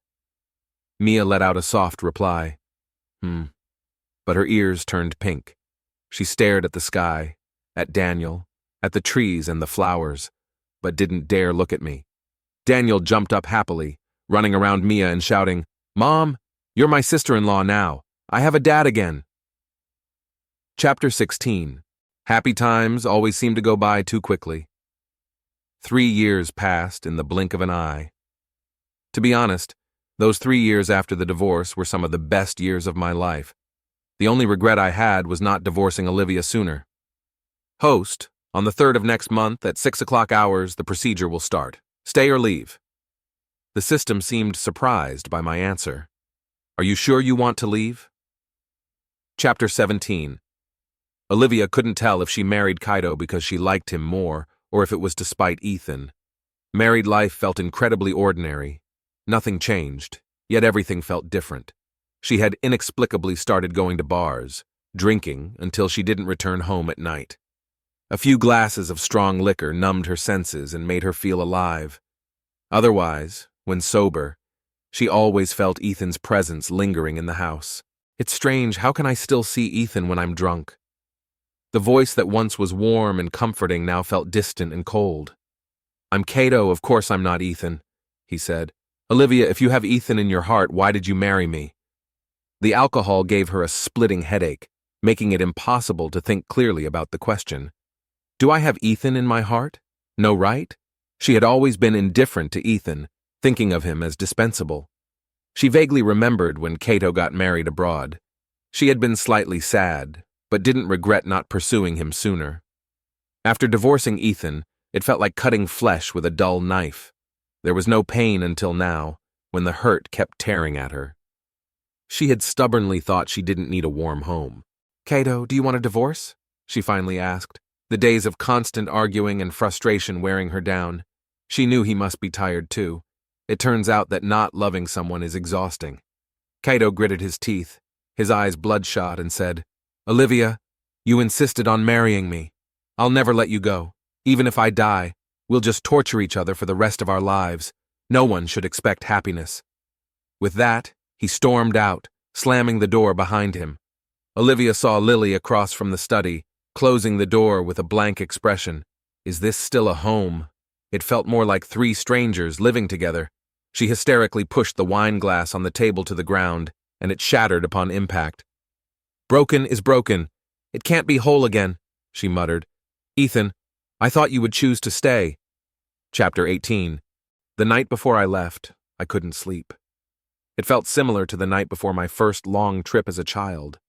Mia let out a soft reply. But her ears turned pink. She stared at the sky, at Daniel, at the trees and the flowers, but didn't dare look at me. Daniel jumped up happily, running around Mia and shouting, "Mom, you're my sister-in-law now. I have a dad again." Chapter 16. Happy times always seem to go by too quickly. 3 years passed in the blink of an eye. To be honest, those 3 years after the divorce were some of the best years of my life. The only regret I had was not divorcing Olivia sooner. Host, on the 3rd of next month at 6 o'clock hours, the procedure will start. Stay or leave. The system seemed surprised by my answer. Are you sure you want to leave? Chapter 17. Olivia couldn't tell if she married Kaido because she liked him more or if it was to spite Ethan. Married life felt incredibly ordinary. Nothing changed, yet everything felt different. She had inexplicably started going to bars, drinking until she didn't return home at night. A few glasses of strong liquor numbed her senses and made her feel alive. Otherwise, when sober, she always felt Ethan's presence lingering in the house. It's strange, how can I still see Ethan when I'm drunk? The voice that once was warm and comforting now felt distant and cold. I'm Kato, of course I'm not Ethan, he said. Olivia, if you have Ethan in your heart, why did you marry me? The alcohol gave her a splitting headache, making it impossible to think clearly about the question. Do I have Ethan in my heart? No, right? She had always been indifferent to Ethan, thinking of him as dispensable. She vaguely remembered when Kato got married abroad. She had been slightly sad, but didn't regret not pursuing him sooner. After divorcing Ethan, it felt like cutting flesh with a dull knife. There was no pain until now, when the hurt kept tearing at her. She had stubbornly thought she didn't need a warm home. Kato, do you want a divorce? She finally asked, the days of constant arguing and frustration wearing her down. She knew he must be tired too. It turns out that not loving someone is exhausting. Kato gritted his teeth, his eyes bloodshot, and said, Olivia, you insisted on marrying me. I'll never let you go. Even if I die, we'll just torture each other for the rest of our lives. No one should expect happiness. With that, he stormed out, slamming the door behind him. Olivia saw Lily across from the study, closing the door with a blank expression. Is this still a home? It felt more like 3 strangers living together. She hysterically pushed the wine glass on the table to the ground, and it shattered upon impact. Broken is broken. It can't be whole again, she muttered. Ethan, I thought you would choose to stay. Chapter 18. The night before I left, I couldn't sleep. It felt similar to the night before my first long trip as a child.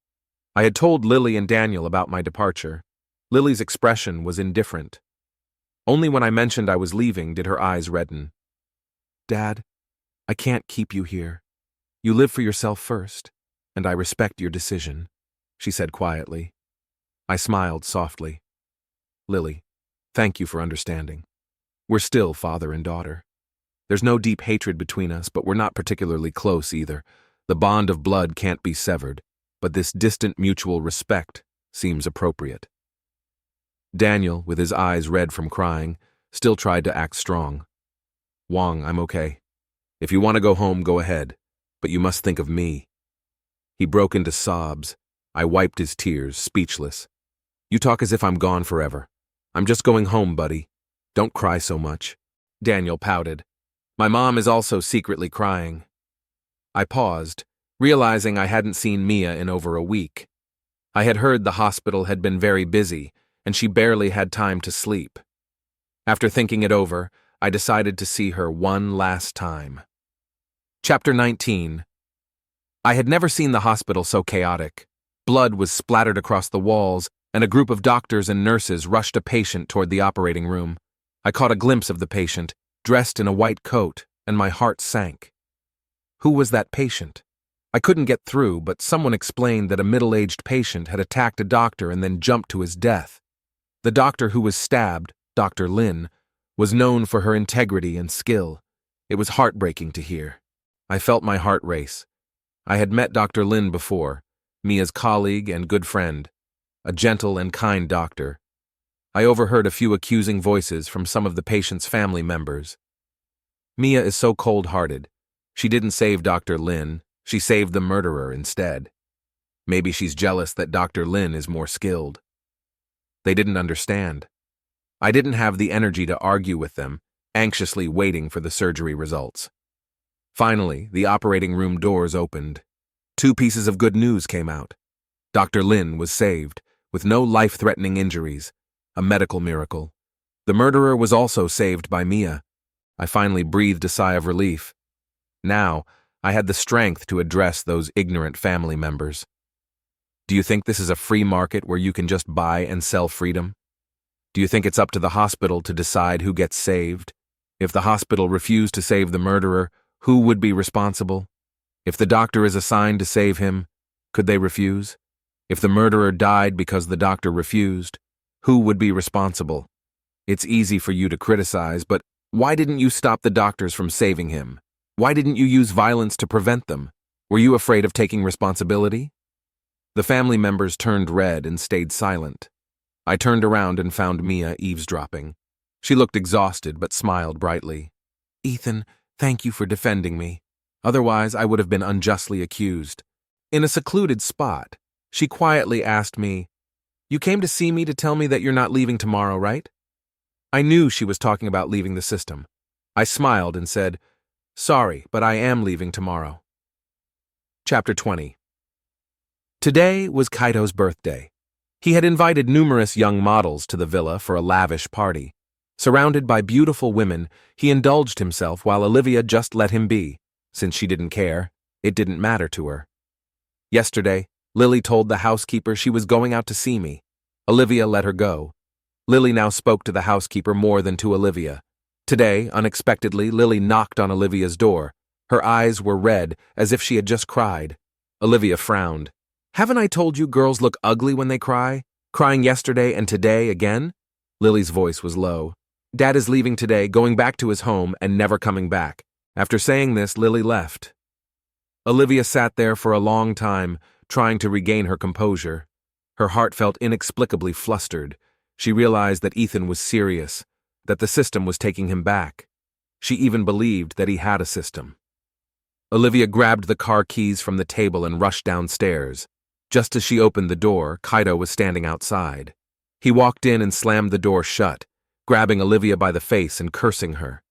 I had told Lily and Daniel about my departure. Lily's expression was indifferent. Only when I mentioned I was leaving did her eyes redden. Dad, I can't keep you here. You live for yourself first, and I respect your decision, she said quietly. I smiled softly. Lily, thank you for understanding. We're still father and daughter. There's no deep hatred between us, but we're not particularly close either. The bond of blood can't be severed, but this distant mutual respect seems appropriate. Daniel, with his eyes red from crying, still tried to act strong. Wong, I'm okay. If you want to go home, go ahead, but you must think of me. He broke into sobs. I wiped his tears, speechless. You talk as if I'm gone forever. I'm just going home, buddy. Don't cry so much. Daniel pouted. My mom is also secretly crying. I paused, realizing I hadn't seen Mia in over a week. I had heard the hospital had been very busy, and she barely had time to sleep. After thinking it over, I decided to see her one last time. Chapter 19. I had never seen the hospital so chaotic. Blood was splattered across the walls, and a group of doctors and nurses rushed a patient toward the operating room. I caught a glimpse of the patient, dressed in a white coat, and my heart sank. Who was that patient? I couldn't get through, but someone explained that a middle-aged patient had attacked a doctor and then jumped to his death. The doctor who was stabbed, Dr. Lin, was known for her integrity and skill. It was heartbreaking to hear. I felt my heart race. I had met Dr. Lin before, Mia's colleague and good friend, a gentle and kind doctor. I overheard a few accusing voices from some of the patient's family members. Mia is so cold-hearted. She didn't save Dr. Lin, she saved the murderer instead. Maybe she's jealous that Dr. Lin is more skilled. They didn't understand. I didn't have the energy to argue with them, anxiously waiting for the surgery results. Finally, the operating room doors opened. 2 pieces of good news came out. Dr. Lin was saved, with no life-threatening injuries, a medical miracle. The murderer was also saved by Mia. I finally breathed a sigh of relief. Now, I had the strength to address those ignorant family members. Do you think this is a free market where you can just buy and sell freedom? Do you think it's up to the hospital to decide who gets saved? If the hospital refused to save the murderer, who would be responsible? If the doctor is assigned to save him, could they refuse? If the murderer died because the doctor refused, who would be responsible? It's easy for you to criticize, but why didn't you stop the doctors from saving him? Why didn't you use violence to prevent them? Were you afraid of taking responsibility? The family members turned red and stayed silent. I turned around and found Mia eavesdropping. She looked exhausted but smiled brightly. "Ethan, thank you for defending me. Otherwise, I would have been unjustly accused." In a secluded spot, she quietly asked me, "You came to see me to tell me that you're not leaving tomorrow, right?" I knew she was talking about leaving the system. I smiled and said, "Sorry, but I am leaving tomorrow." Chapter 20. Today was Kaito's birthday. He had invited numerous young models to the villa for a lavish party. Surrounded by beautiful women, he indulged himself while Olivia just let him be. Since she didn't care, it didn't matter to her. Yesterday, Lily told the housekeeper she was going out to see me. Olivia let her go. Lily now spoke to the housekeeper more than to Olivia. Today, unexpectedly, Lily knocked on Olivia's door. Her eyes were red, as if she had just cried. Olivia frowned. "Haven't I told you girls look ugly when they cry? Crying yesterday and today again?" Lily's voice was low. "Dad is leaving today, going back to his home and never coming back." After saying this, Lily left. Olivia sat there for a long time, trying to regain her composure. Her heart felt inexplicably flustered. She realized that Ethan was serious, that the system was taking him back. She even believed that he had a system. Olivia grabbed the car keys from the table and rushed downstairs. Just as she opened the door, Kaito was standing outside. He walked in and slammed the door shut, grabbing Olivia by the face and cursing her.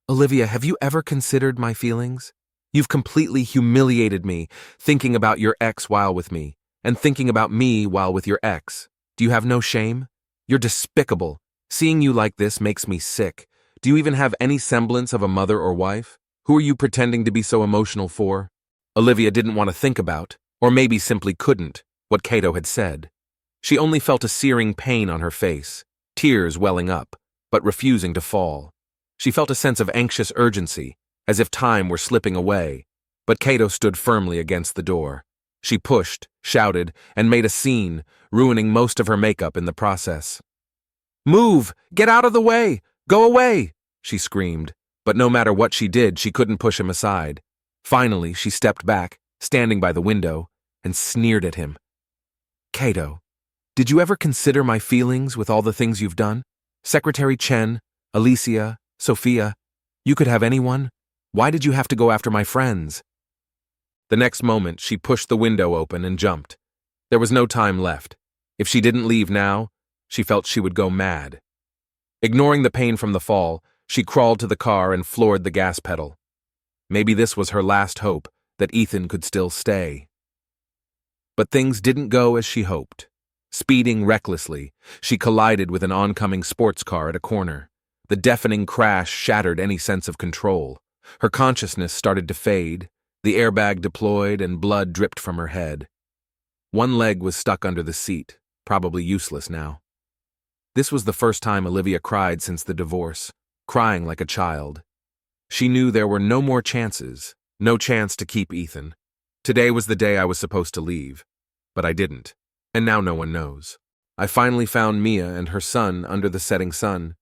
"Olivia, have you ever considered my feelings? You've completely humiliated me, thinking about your ex while with me, and thinking about me while with your ex. Do you have no shame? You're despicable. Seeing you like this makes me sick. Do you even have any semblance of a mother or wife? Who are you pretending to be so emotional for?" Olivia didn't want to think about, or maybe simply couldn't, what Kaito had said. She only felt a searing pain on her face, tears welling up, but refusing to fall. She felt a sense of anxious urgency, as if time were slipping away, but Kaito stood firmly against the door. She pushed, shouted, and made a scene, ruining most of her makeup in the process. "Move! Get out of the way! Go away!" she screamed, but no matter what she did, she couldn't push him aside. Finally, she stepped back, standing by the window, and sneered at him. "Kaito, did you ever consider my feelings with all the things you've done? Secretary Chen, Alicia, Sophia, you could have anyone. Why did you have to go after my friends?" The next moment, she pushed the window open and jumped. There was no time left. If she didn't leave now, she felt she would go mad. Ignoring the pain from the fall, she crawled to the car and floored the gas pedal. Maybe this was her last hope, that Ethan could still stay. But things didn't go as she hoped. Speeding recklessly, she collided with an oncoming sports car at a corner. The deafening crash shattered any sense of control. Her consciousness started to fade, the airbag deployed and blood dripped from her head. One leg was stuck under the seat, probably useless now. This was the first time Olivia cried since the divorce, crying like a child. She knew there were no more chances, no chance to keep Ethan. Today was the day I was supposed to leave, but I didn't, and now no one knows. I finally found Mia and her son under the setting sun.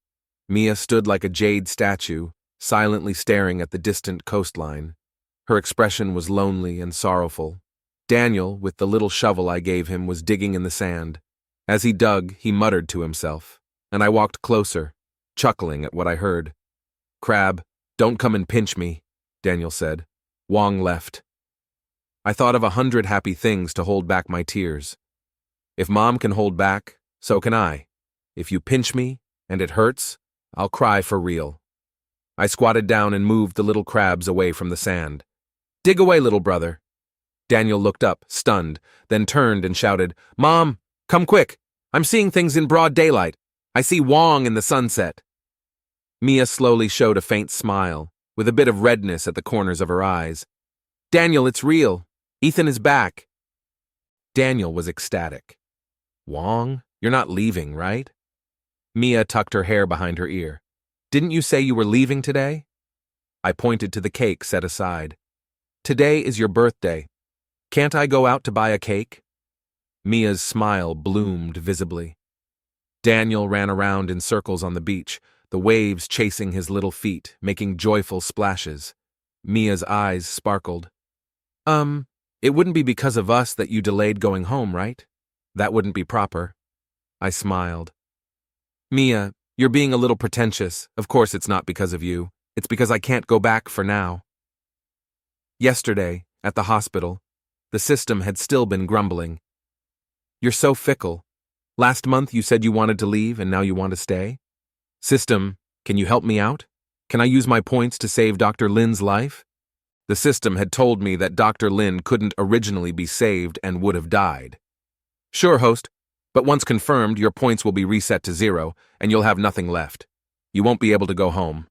Mia stood like a jade statue, silently staring at the distant coastline. Her expression was lonely and sorrowful. Daniel, with the little shovel I gave him, was digging in the sand. As he dug, he muttered to himself, and I walked closer, chuckling at what I heard. "Crab, Don't come and pinch me, Daniel said. Wong left. I thought of 100 happy things to hold back my tears. If Mom can hold back, so can I. If you pinch me, and it hurts, I'll cry for real. I squatted down and moved the little crabs away from the sand. Dig away, little brother. Daniel looked up, stunned, then turned and shouted, Mom, come quick. I'm seeing things in broad daylight. I see Wong in the sunset. Mia slowly showed a faint smile, with a bit of redness at the corners of her eyes. Daniel, it's real. Ethan is back. Daniel was ecstatic. Wong, you're not leaving, right? Mia tucked her hair behind her ear. Didn't you say you were leaving today? I pointed to the cake set aside. Today is your birthday. Can't I go out to buy a cake? Mia's smile bloomed visibly. Daniel ran around in circles on the beach, the waves chasing his little feet, making joyful splashes. Mia's eyes sparkled. It wouldn't be because of us that you delayed going home, right? That wouldn't be proper. I smiled. Mia, you're being a little pretentious. Of course it's not because of you. It's because I can't go back for now. Yesterday, at the hospital, the system had still been grumbling. You're so fickle. Last month you said you wanted to leave and now you want to stay? System, can you help me out? Can I use my points to save Dr. Lin's life? The system had told me that Dr. Lin couldn't originally be saved and would have died. Sure, host, but once confirmed, your points will be reset to 0 and you'll have nothing left. You won't be able to go home.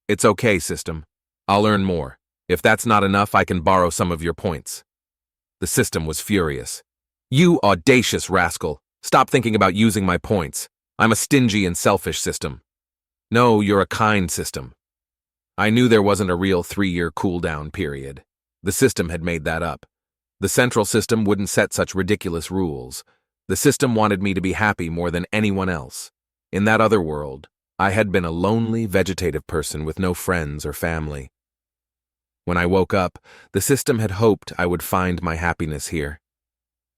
It's okay, system. I'll earn more. If that's not enough, I can borrow some of your points. The system was furious. You audacious rascal. Stop thinking about using my points. I'm a stingy and selfish system. No, you're a kind system. I knew there wasn't a real 3-year cooldown period. The system had made that up. The central system wouldn't set such ridiculous rules. The system wanted me to be happy more than anyone else. In that other world, I had been a lonely, vegetative person with no friends or family. When I woke up, the system had hoped I would find my happiness here.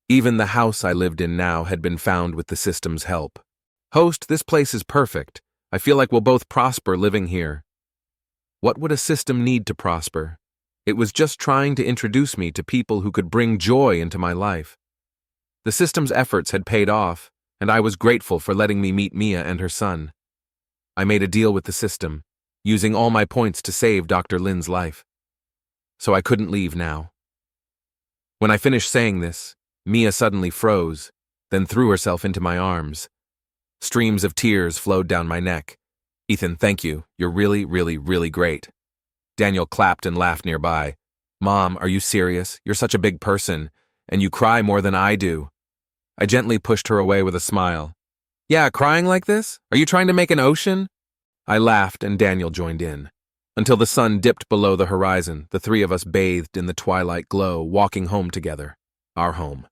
Even the house I lived in now had been found with the system's help. Host, this place is perfect. I feel like we'll both prosper living here. What would a system need to prosper? It was just trying to introduce me to people who could bring joy into my life. The system's efforts had paid off, and I was grateful for letting me meet Mia and her son. I made a deal with the system, using all my points to save Dr. Lin's life. So I couldn't leave now. When I finished saying this, Mia suddenly froze, then threw herself into my arms. Streams of tears flowed down my neck. Ethan, thank you. You're really, really, really great. Daniel clapped and laughed nearby. Mom, are you serious? You're such a big person, and you cry more than I do. I gently pushed her away with a smile. Yeah, crying like this? Are you trying to make an ocean? I laughed and Daniel joined in. Until the sun dipped below the horizon, the three of us bathed in the twilight glow, walking home together. Our home.